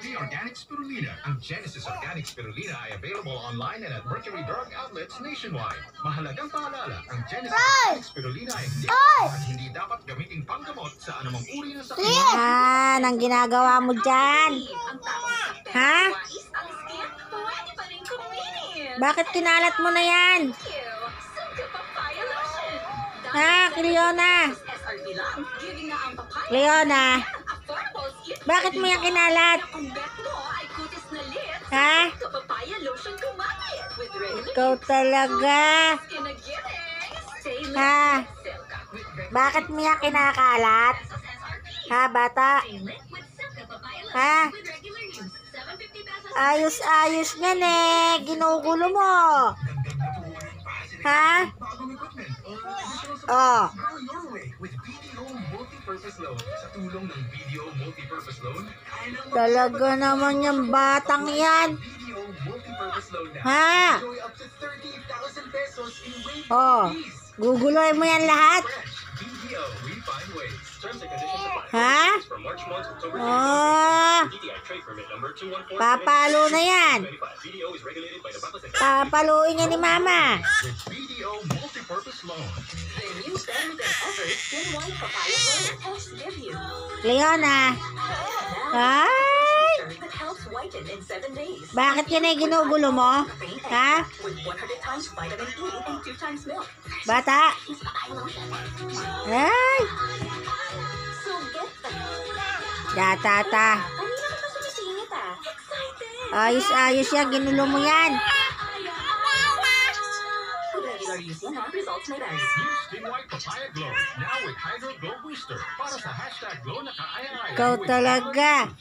Mercury Organic Spirulina. Ang Genesis Organic Spirulina ay available online and at Mercury Drug outlets nationwide. Mahalagang paalala, ang Genesis Organic Spirulina ay hindi dapat gamitin panggamot sa anumang uri ng sakit. Yan ang ginagawa mo dyan. Ha? Bakit kinalat mo na yan? Ha, Leona? Leona? Bakit mo yan kinalat? Ha? Ikaw talaga. Ha? Bakit mo yan kinakalat? Ha, bata? Ha? Ayos-ayos yan eh. Ginugulo mo. Ha? Oh. Talaga naman yung batang yan. Ha? Oh. Guguloy mo yan lahat. Ha? Oh. Papalo na yan. Papaluin niya ni Mama. Leona. Ay! Bakit yan ay ginugulo mo? Ha? Bata? Ay! Datata. Ayos-ayos yan. Ginulo mo yan. Results may rise. New Skin White Papaya Glow. Now with Hydro Glow Booster. Para sa #Glow na kaaya-aya. Ikaw talaga.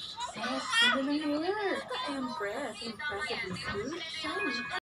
Impressively smooth, shiny.